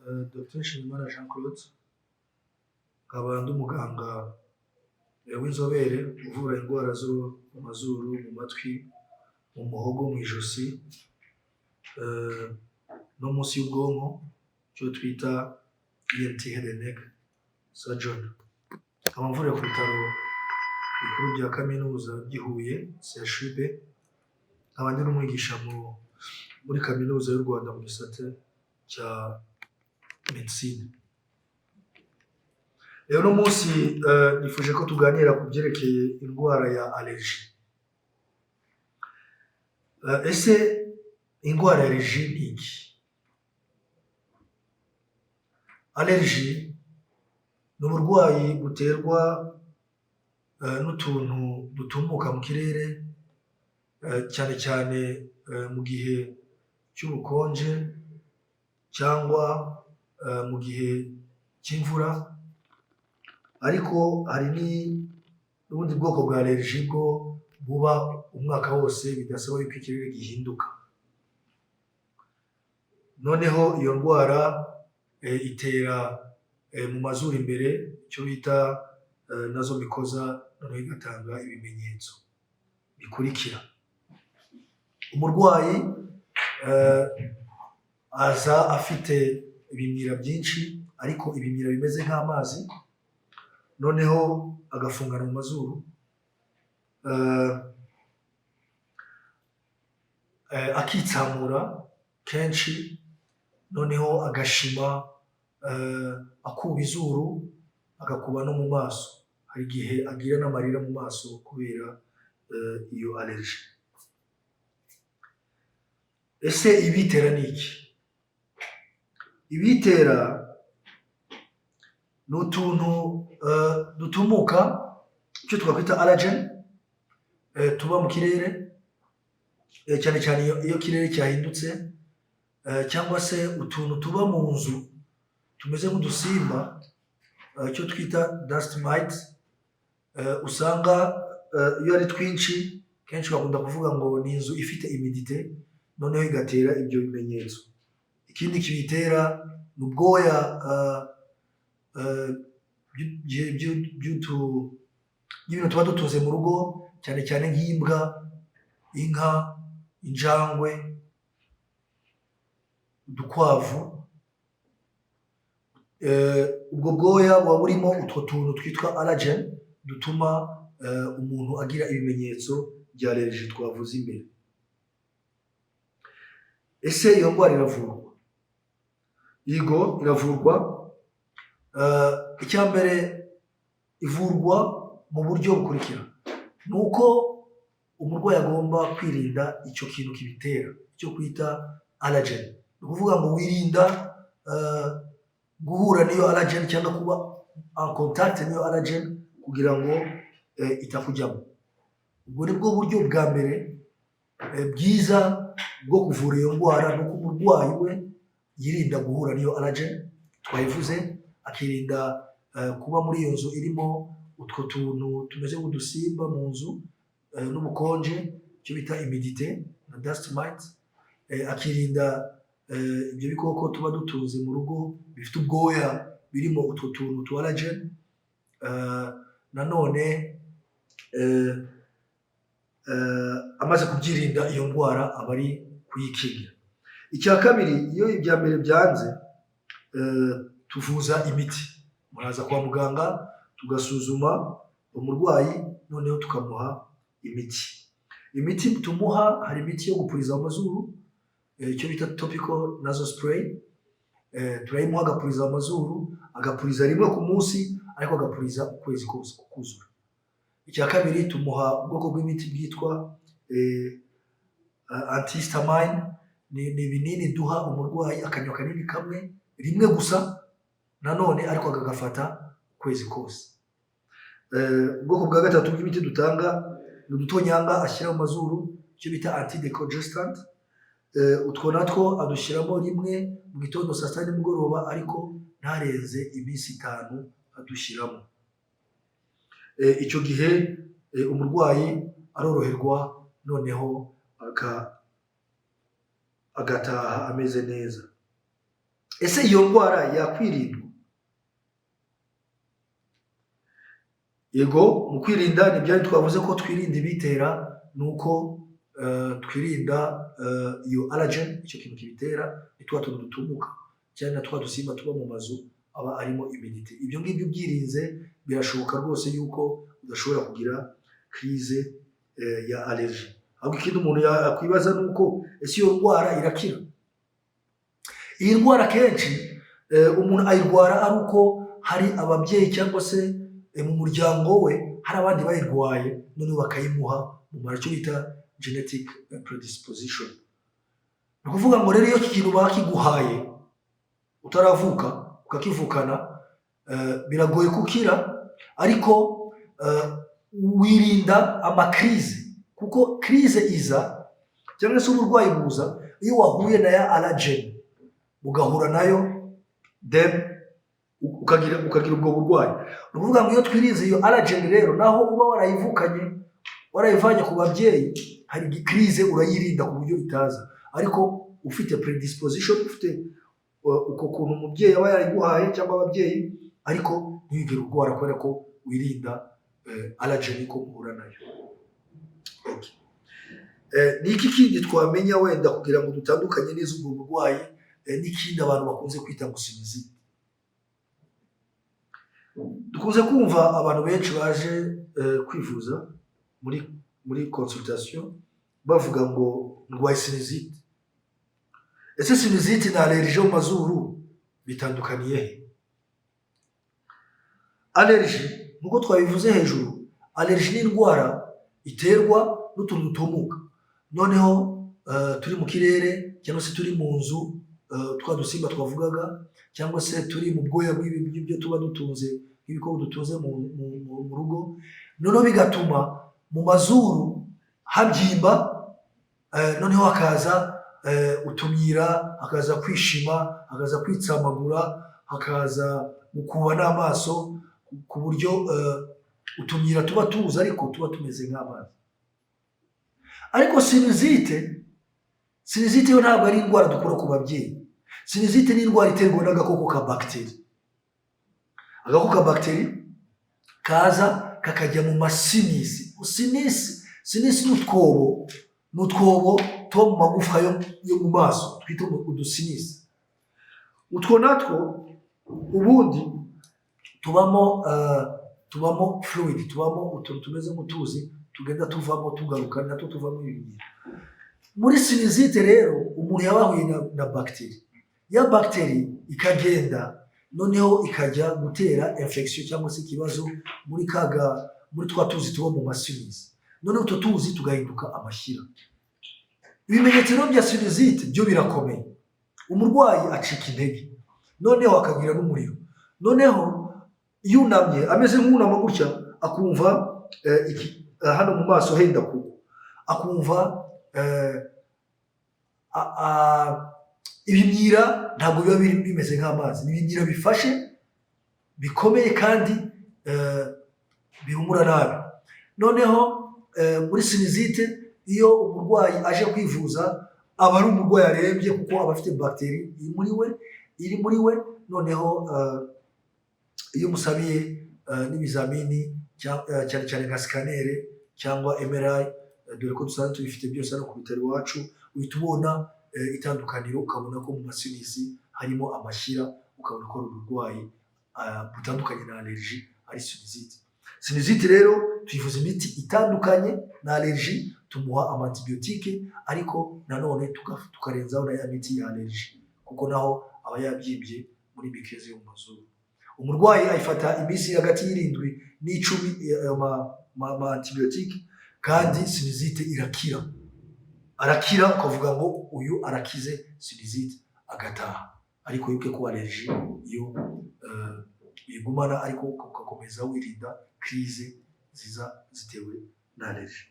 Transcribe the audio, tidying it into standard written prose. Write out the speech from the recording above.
Dr Nshimiyimana Jean Claude, nkaba ndi umuganga w'inzobere uvura indwara zo mu mazuru, mu matwi, mu muhogo, mu ijosi no munsi y'ubwonko, icyo twita ENT head and neck surgeon. Nkaba mvurira ku bitaro bikuru bya kaminuza by'i Huye CHUB, nkaba ndi n'umwigisha muri kaminuza y'u Rwanda mu gisata cya medicine. Rero uno munsi nifuje ko tuganira ku byerekeye indwara ya allergie. Ese indwara ya allergie ni iki? Allergie ni uburwayi buterwa n'utuntu dutumuka mu kirere, cyane cyane mu gihe cy'ubukonje cyangwa mu gihe cy'imvura, ariko hari n'ubundi bwoko bwa allergie bwo buba umwaka wose, bidasaba yuko ikirere gihinduka. Noneho iyo ndwara itera mu mazuru imbere, icyo bita nasomycosa, noneho igatanga ibimenyetso bikurikira. Umurwayi aza afite ibimyira byinshi, ariko ibimyira bimeze nk'amazi, noneho agafungana mu mazuru, akitsamura kenshi, noneho agashima, akuba izuru, agakuba no mu maso. Hari igihe agira n'amarira mu maso kubera iyo allergie. Ese ibitera ni iki? Ibitera ni utuntu dutumuka, icyo twakwita allergen, tuba mu kirere, cyane cyane iyo ikirere cyahindutse, cyangwa se utuntu tuba mu nzu tumeze nk'udusimba, icyo twita dust mites. Usanga iyo ari twinshi, kenshi bakunda kuvuga ngo ni inzu ifite humidité, noneho igatera ibyo bimenyetso. Ikindi kibitera ni ubwoya by'ibintu tuba dutuze mu rugo, cyane cyane nk'imbwa, inka, injangwe, udukwavu. Ubwo bwoya buba burimo utwo tuntu twitwa allergen, dutuma umuntu agira ibimenyetso bya allergie twavuze imbere. Ese iyo ndwara iravurwa? Yego, iravurwa. Icya mbere, ivurwa mu buryo bukurikira. Ni uko umurwayi agomba kwirinda icyo kintu kibitera, icyo kwita allergen. Ni ukuvuga ngo wirinda guhura n'iyo allergen cyangwa kuba en contact n'iyo allergen kugira ngo itakujyamo. Ubwo ni bwo buryo bwa mbere bwiza bwo kuvura iyo ndwara, ni uko umurwayi we yirinda guhura n'iyo allergen twayivuze, akirinda kuba muri iyo nzu irimo utwo tuntu tumeze nk'udusimba mu nzu, n'ubukonje, icyo bita humidité na dust mites, akirinda ibyo bikoko tuba dutuze mu rugo bifite ubwoya birimo utwo tuntu twa allergen. Nanone amaze kubyirinda iyo ndwara aba ari kuyikingira. Icya kabiri, iyo ibya mbere byanze, tuvuza imiti. Muraza kwa muganga tugasuzuma umurwayi, noneho tukamuha imiti. Imiti tumuha, hari imiti yo gupuriza amazuru, icyo bita topical nasal spray. Turayimuha agapuriza amazuru, agapuriza rimwe ku munsi, ariko agapuriza ukwezi kose kukuzura. Icya kabiri, tumuha ubwoko bw'imiti bwitwa antihistamine. Ni ibinini duha umurwayi, akanywa kanini kamwe rimwe gusa, nanone ariko akagafata ukwezi kose. Ubwoko bwa gatatu bw'imiti dutanga ni udutonyanga ashyira mu mazuru, icyo bita antidecongestant. Utwo natwo adushyiramo rimwe mu gitondo, saa sita, nimugoroba, ariko ntarenze iminsi 5 adushyiramo. Icyo gihe umurwayi aroroherwa, noneho agataha ameze neza. ese iyo ndwara yakwirindwa? Yego, mu kwirinda ni byari twavuze ko twirinda ibitera, nuko twirinda iyo allergen, icyo kintu kibitera, ni twa tuntu dutumuka cyane na twa dusimba tuba mu mazu aba arimo immunity. Ibyo ngibyo ubyirinze birashoboka rwose yuko udashobora kugira crise ya allergie. Ahubwo ikindi umuntu yakwibaza nuko ese iyo ndwara irakira? Iyi ndwara kenshi umuntu ayirwara ari uko hari ababyeyi cyangwa se mu muryango we hari abandi bayirwaye none bakayimuha mu maracyo bita genetic predisposition. Ni ukuvuga ngo rero iyo iki kintu bakiguhaye utaravuka ukakivukana biragoye kukira, ariko wirinda amakrize, kuko krize iza cyangwa se uburwayi buza iyo wahuye na ya allergen ugahura nayo then ukagira ubwo burwayi. Ni ukuvuga ngo iyo twirinze iyo allergen rero, naho uba warayivukanye warayivanye ku babyeyi, hari crise urayirinda ku buryo itaza, ariko ufite predisposition, ufite uko kuntu umubyeyi aba yarayiguhaye cyangwa ababyeyi, ariko ntiyigere urwara kubera ko wirinda allergen ko uhura nayo. Okay. Ni iki kindi twamenya wenda kugira ngo dutandukanye neza ubwo burwayi n'ikindi abantu bakunze kwita ngo sinusite? Dukunze kumva abantu benshi baje kwivuza muri consultation bavuga ngo ndwaye sinusite. Ese sinusite na allergie mu mazuru bitandukaniye he? Allergie nkuko twabivuze hejuru, allergie ni indwara iterwa n'utuntu dutumuka, noneho turi mu kirere cyangwa se turi mu nzu, twa dusimba twavugaga, cyangwa se turi mu bwoya bw'ibyo tuba dutunze, nk'ibikoko dutunze mu rugo, noneho bigatuma mu mazuru habyimba, noneho hakaza utumyira, hakaza kwishima, hakaza kwitsamagura, hakaza gukuba n'amaso, ku buryo utumyira tuba tuza ariko tuba tumeze nk'amazi. Ariko sinusite yo ntabwo ari indwara dukura ku babyeyi. Sinusite ni indwara iterwa n'agakoko ka bagiteri. Agakoko ka bagiteri kaza kakajya mu masinisi. Sinisi ni utwobo tuba mu magufwa yo mu maso twita udusinisi. Utwo natwo ubundi tubamo fluid, tubamo utuntu tumeze nk'utuzi tugenda tuvamo tugaruka, natwo tuvamo ibingira. Muri sinusite rero umuntu yabahuye na bagiteri, ya bagiteri ikagenda noneho ikajya gutera infection cyangwa se ikibazo muri twa tuzi tuba mu masinisi, noneho utwo tuzi tugahinduka amashyira. Ibimenyetso rero bya sinusite byo birakomeye. Umurwayi acika intege, noneho akagira n'umuriro, noneho yunamye ameze nk'unama gutya akumva hano mu maso henda kugwa, akumva ibimyira ntabwo biba bimeze nk'amazi, ni ibimyira bifashe bikomeye kandi bihumura nabi. Noneho muri sinusite iyo umurwayi aje kwivuza aba ari umurwayi arembye, kuko aba afite bagiteri iri muri we. Noneho iyo umusabiye n'ibizamini cyane cyane nka sikanere cyangwa MRI, dore ko dusanzwe tubifite byose hano ku bitaro iwacu, uhita ubona itandukaniro, ukabona ko mu masinisi harimo amashyira, ukabona ko ari uburwayi butandukanye na allergie ari sinusite. Sinusite rero tuyivuza imiti itandukanye na allergie, tumuha amantibiyotike, ariko nanone tukarenzaho na ya miti ya allergie, kuko naho aba yabyimbye muri mikeze yo mu mazuru. Umurwayi ayifata iminsi hagati y'7 n'10 ma antibiyotike, kandi sinusite arakira, ukavuga ngo uyu arakize sinusite agataha. Ariko yuke ko allergie iyo igumana, ariko ugakomeza wirinda crise ziza zitewe na allergie.